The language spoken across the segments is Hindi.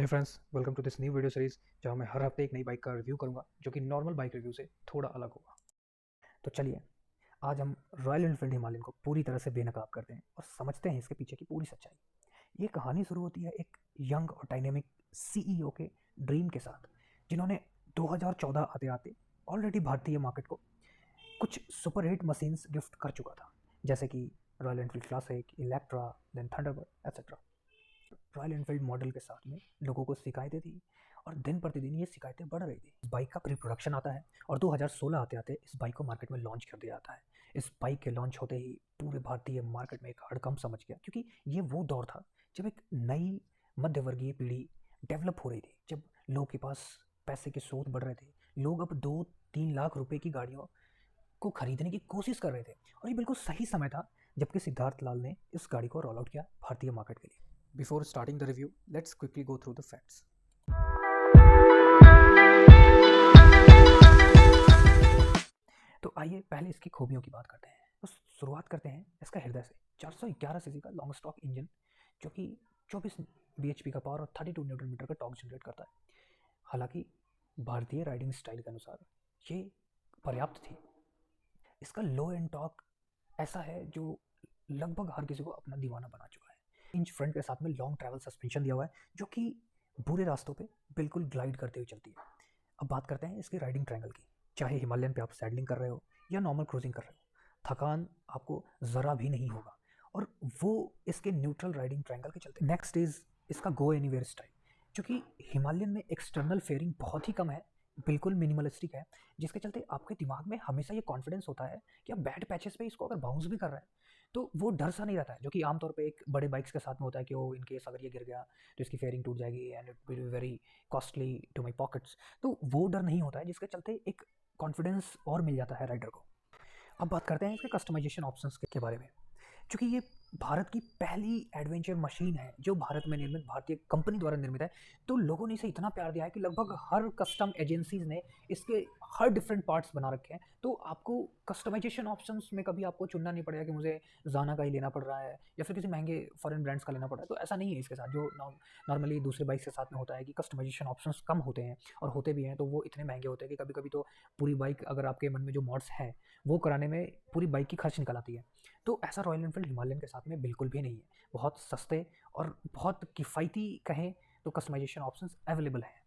Friends, welcome to this new video series जहां मैं हर हफ्ते एक नई बाइक का रिव्यू करूंगा जो कि नॉर्मल बाइक रिव्यू से थोड़ा अलग होगा। तो चलिए, आज हम रॉयल एनफील्ड हिमालयन को पूरी तरह से बेनकाब करते हैं और समझते हैं इसके पीछे की पूरी सच्चाई। ये कहानी शुरू होती है एक यंग और डायनेमिक सीईओ के ड्रीम के साथ, जिन्होंने 2014 आते आते ऑलरेडी भारतीय मार्केट को कुछ सुपर हिट मशीन्स गिफ्ट कर चुका था, जैसे कि Royal Enfield Classic, Electra, then Thunderbird etcetera. Royal Enfield model के साथ में लोगों को शिकायतें थी और दिन प्रतिदिन ये शिकायतें बढ़ रही थी। इस बाइक का प्री प्रोडक्शन आता है और 2016 आते आते इस बाइक को मार्केट में लॉन्च कर दिया जाता है। इस बाइक के लॉन्च होते ही पूरे भारतीय मार्केट में एक हड़कंप समझ गया, क्योंकि ये वो दौर था जब एक नई मध्यवर्गीय पीढ़ी डेवलप हो रही थी, जब लोगों के पास पैसे के स्रोत बढ़ रहे थे। लोग अब 2-3 लाख रुपए की गाड़ियों को खरीदने की कोशिश कर रहे थे और ये बिल्कुल सही समय था जबकि सिद्धार्थ लाल ने इस गाड़ी को रोल आउट किया भारतीय मार्केट के लिए। Before starting the review, let's quickly go through the facts. तो आइए पहले इसकी खूबियों की बात करते हैं। तो शुरुआत करते हैं इसका हृदय से। 411 सीसी का लॉन्ग स्टॉक इंजन जो कि 24 bhp का पावर और 32 न्यूटन मीटर का टॉर्क जनरेट करता है। हालांकि भारतीय राइडिंग स्टाइल के अनुसार ये पर्याप्त थी। इसका लो एंड टॉर्क ऐसा है जो लगभग हर किसी को अपना दीवाना बना चुका है। इंच फ्रंट के साथ में लॉन्ग ट्रैवल सस्पेंशन दिया हुआ है जो कि बुरे रास्तों पे बिल्कुल ग्लाइड करते हुए चलती है। अब बात करते हैं इसकी राइडिंग ट्रायंगल की। चाहे हिमालयन पे आप सैडलिंग कर रहे हो या नॉर्मल क्रूजिंग कर रहे हो, थकान आपको ज़रा भी नहीं होगा, और वो इसके न्यूट्रल राइडिंग ट्रायंगल के चलते। नेक्स्ट इज इसका गो एनीवेयर स्टाइल, जो कि हिमालयन में एक्सटर्नल फेयरिंग बहुत ही कम है, बिल्कुल मिनिमलिस्टिक है, जिसके चलते आपके दिमाग में हमेशा ये कॉन्फिडेंस होता है कि आप बैड पैचेस पे इसको अगर बाउंस भी कर रहे हैं तो वो डर सा नहीं रहता है, जो कि आमतौर पे एक बड़े बाइक्स के साथ में होता है कि वो इन केस अगर ये गिर गया तो इसकी फेयरिंग टूट जाएगी and it will be very costly to my pockets. तो वो डर नहीं होता है, जिसके चलते एक कॉन्फिडेंस और मिल जाता है राइडर को। अब बात करते हैं इसके कस्टमाइजेशन ऑप्शंस के बारे में। चूँकि ये भारत की पहली एडवेंचर मशीन है जो भारत में निर्मित, भारतीय कंपनी द्वारा निर्मित है, तो लोगों ने इसे इतना प्यार दिया है कि लगभग हर कस्टम एजेंसीज ने इसके हर डिफरेंट पार्ट्स बना रखे हैं। तो आपको कस्टमाइजेशन ऑप्शंस में कभी आपको चुनना नहीं पड़ेगा कि मुझे जाना का ही लेना पड़ रहा है या फिर किसी महंगे फॉरेन ब्रांड्स का लेना पड़ रहा है। तो ऐसा नहीं है इसके साथ, जो नॉर्मली दूसरे बाइक्स के साथ में होता है कि कस्टमाइजेशन ऑप्शंस कम होते हैं, और होते भी हैं तो वो इतने महंगे होते हैं कि कभी कभी तो पूरी बाइक, अगर आपके मन में जो मॉड्स हैं वो कराने में पूरी बाइक की खर्च निकल आती है। तो ऐसा रॉयल एनफील्ड हिमालयन के साथ में बिल्कुल भी नहीं है। बहुत सस्ते और बहुत किफ़ायती कहें तो कस्टमाइजेशन ऑप्शंस अवेलेबल हैं।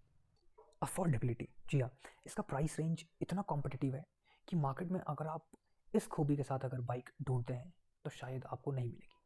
अफोर्डेबिलिटी, जी हाँ, इसका प्राइस रेंज इतना कॉम्पिटिटिव है कि मार्केट में अगर आप इस खूबी के साथ अगर बाइक ढूंढते हैं तो शायद आपको नहीं मिलेगी।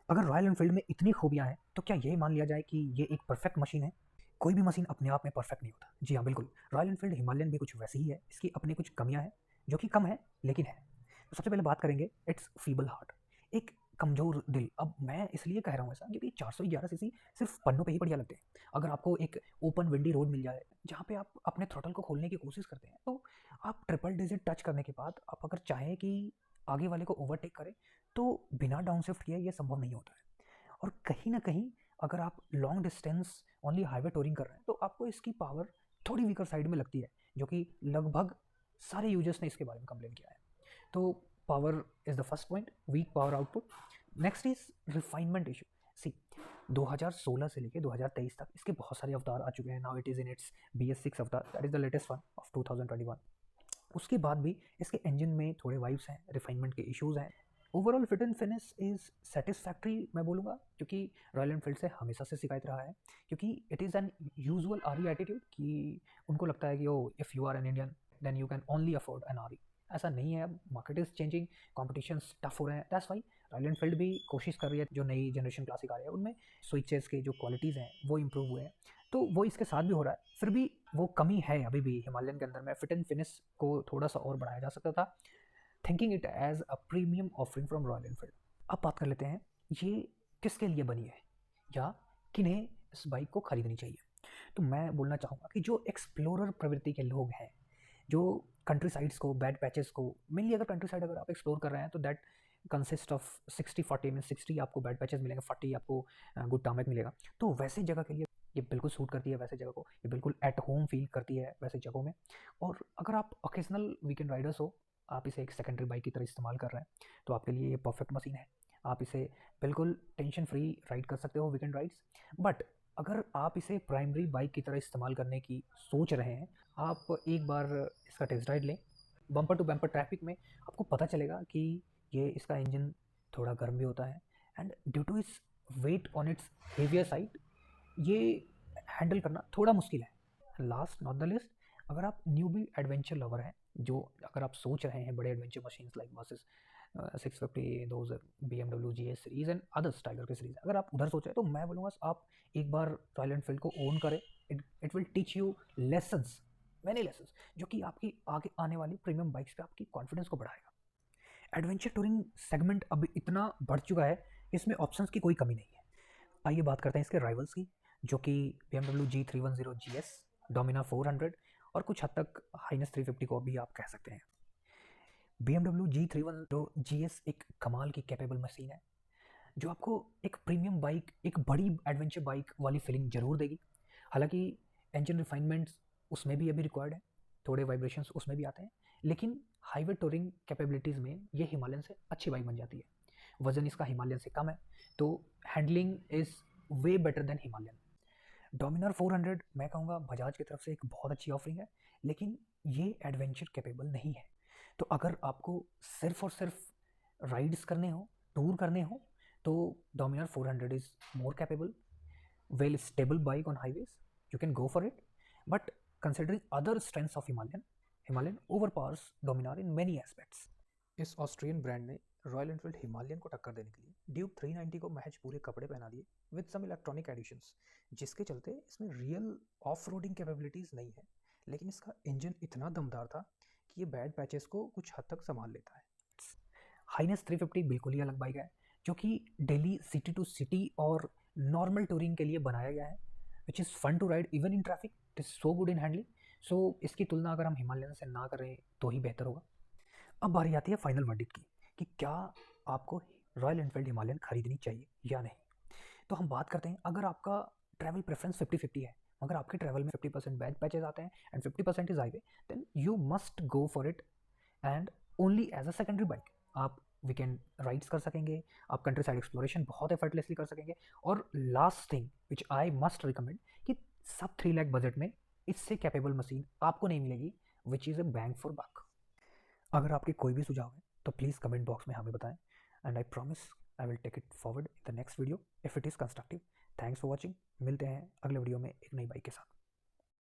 अगर रॉयल एनफील्ड में इतनी खूबियाँ हैं तो क्या यही मान लिया जाए कि ये एक परफेक्ट मशीन है? कोई भी मशीन अपने आप में परफेक्ट नहीं होता। जी हाँ, बिल्कुल, रॉयल एनफील्ड हिमालयन भी कुछ वैसी ही है। इसकी अपनी कुछ कमियाँ हैं जो कि कम है लेकिन है। तो सबसे पहले बात करेंगे इट्स फीबल हार्ट, एक कमज़ोर दिल। अब मैं इसलिए कह रहा हूँ ऐसा क्योंकि 411 सीसी सिर्फ पन्नों पे ही बढ़िया लगते हैं। अगर आपको एक ओपन विंडी रोड मिल जाए जहाँ पे आप अपने थ्रॉटल को खोलने की कोशिश करते हैं, तो आप ट्रिपल डिजिट टच करने के बाद आप अगर चाहें कि आगे वाले को ओवरटेक करें तो बिना डाउन शिफ्ट किए ये संभव नहीं होता है। और कहीं ना कहीं अगर आप long distance only highway touring कर रहे हैं तो आपको इसकी पावर थोड़ी वीकर साइड में लगती है, जो कि लगभग सारे यूजर्स ने इसके बारे में कंप्लेन किया है। तो power is the first point, weak power output. Next is refinement issue. See, 2016 से लेकर 2023 तक इसके बहुत सारे अवतार आ चुके हैं। Now it is in its BS6 अवतार, that is the latest one of 2021। उसके बाद भी इसके इंजन में थोड़े वाइब्स हैं, रिफाइनमेंट के इश्यूज़ हैं। Overall fit and finish is satisfactory मैं बोलूँगा, क्योंकि रॉयल एनफील्ड से हमेशा से शिकायत रहा है, क्योंकि it is an usual our attitude कि उनको लगता है कि oh if you are an Indian then you can only afford an R. ऐसा नहीं है। अब market is changing, competition tough हो रहे हैं, दैट्स वाई रॉयल एनफील्ड भी कोशिश कर रही है। जो नई जनरेशन क्लासिक आ रही है उनमें स्विचेस के जो क्वालिटीज़ हैं वो इम्प्रूव हुए हैं, तो वो इसके साथ भी हो रहा है। फिर भी वो कमी है अभी भी हिमालयन के अंदर में। फिट एंड फिनिश को थोड़ा सा और बढ़ाया जा सकता था, thinking it as a premium offering from Royal Enfield. अब बात कर लेते हैं ये किसके लिए बनी है या किन्हें इस बाइक को खरीदनी चाहिए। तो मैं बोलना चाहूँगा कि जो एक्सप्लोरर प्रवृत्ति के लोग हैं, जो कंट्री साइड्स को, बैड पैचेस को, मेनली अगर कंट्री साइड अगर आप एक्सप्लोर कर रहे हैं तो दैट कंसिस्ट ऑफ 60-40 में 60 आपको बैड पैचेस मिलेंगे, 40 आपको गुड टार्मेक मिलेगा। तो वैसे जगह के लिए ये बिल्कुल सूट करती है, वैसे जगह को ये बिल्कुल एट होम फील करती है वैसे जगहों में। और अगर आप ओकेजनल वीकेंड राइडर्स हो, आप इसे एक सेकेंडरी बाइक की तरह इस्तेमाल कर रहे हैं, तो आपके लिए ये परफेक्ट मशीन है। आप इसे बिल्कुल टेंशन फ्री राइड कर सकते हो वीकेंड राइड्स। बट अगर आप इसे प्राइमरी बाइक की तरह इस्तेमाल करने की सोच रहे हैं, आप एक बार इसका टेस्ट राइड लें। बम्पर टू बम्पर ट्रैफिक में आपको पता चलेगा कि ये इसका इंजन थोड़ा गर्म भी होता है, and due to its weight on its heavier side ये हैंडल करना थोड़ा मुश्किल है। लास्ट नॉट द लिस्ट, अगर आप न्यूबी एडवेंचर लवर हैं, जो अगर आप सोच रहे हैं बड़े adventure machines like buses 650, those BMW GS series and others tiger के सीरीज, अगर आप उधर सोच रहे हैं तो मैं बोलूँगा आप एक बार रॉयल एनफील्ड को ओन करें। It will teach you lessons, many lessons, जो कि आपकी आगे आने वाली प्रीमियम बाइक्स पे आपकी कॉन्फिडेंस को बढ़ाएगा। एडवेंचर टूरिंग सेगमेंट अब इतना बढ़ चुका है, इसमें ऑप्शंस की कोई कमी नहीं है। आइए बात करते हैं इसके राइवल्स की, जो कि BMW G310 GS, डोमिनार 400 और कुछ हद तक हाइनस 350 को भी आप कह सकते हैं। BMW G310 GS एक कमाल की कैपेबल मशीन है, जो आपको एक प्रीमियम बाइक, एक बड़ी एडवेंचर बाइक वाली फीलिंग जरूर देगी। हालांकि इंजन रिफाइनमेंट्स उसमें भी अभी रिक्वायर्ड है, थोड़े वाइब्रेशंस उसमें भी आते हैं, लेकिन हाईवे टूरिंग कैपेबिलिटीज़ में ये हिमालयन से अच्छी बाइक बन जाती है। वजन इसका हिमालयन से कम है, तो handling is way better than Himalayan. Dominar 400 मैं कहूँगा बजाज की तरफ से एक बहुत अच्छी ऑफरिंग है, लेकिन ये एडवेंचर कैपेबल नहीं है। तो अगर आपको सिर्फ और सिर्फ राइड्स करने हो, टूर करने हो, तो Dominar 400 is more capable, well stable bike on highways, you can go for it, but considering other strengths of Himalayan overpowers Dominar in many aspects. इस ऑस्ट्रियन ब्रांड ने रॉयल एनफील्ड हिमालयन को टक्कर देने के लिए ड्यूक 390 को महज पूरे कपड़े पहना दिए विद सम इलेक्ट्रॉनिक एडिशंस, जिसके चलते इसमें रियल ऑफ रोडिंग कैपेबिलिटीज़ नहीं है, लेकिन इसका इंजन इतना दमदार था कि ये बैड पैचेस को कुछ हद तक संभाल लेता है। हाइनस 350 बिल्कुल ही अलग बाइक है, जो कि डेली सिटी टू सिटी और नॉर्मल टूरिंग के लिए बनाया गया है, which is fun to ride even in traffic, it is so good in handling. So इसकी तुलना अगर हम हिमालयन से ना करें तो ही बेहतर होगा। अब बारी आती है फाइनल वर्डिक्ट की, कि क्या आपको रॉयल एनफील्ड हिमालयन खरीदनी चाहिए या नहीं। तो हम बात करते हैं, अगर आपका ट्रैवल प्रेफरेंस 50-50 है, मगर आपके ट्रैवल में 50% बैड पैचेज आते हैं and 50% is highway, then you must go for it, and only as a secondary bike आप वीकेंड राइड्स कर सकेंगे, आप कंट्री साइड एक्सप्लोरेशन बहुत एफर्टलेसली कर सकेंगे। और last thing which I must recommend, कि सब 3 लाख बजट में इससे कैपेबल मशीन आपको नहीं मिलेगी, which is a bang for buck. अगर आपके कोई भी सुझाव है तो प्लीज़ कमेंट बॉक्स में हमें बताएं, and I promise I will take it forward in the next video if it is constructive. Thanks for watching, मिलते हैं अगले वीडियो में एक नई बाइक के साथ।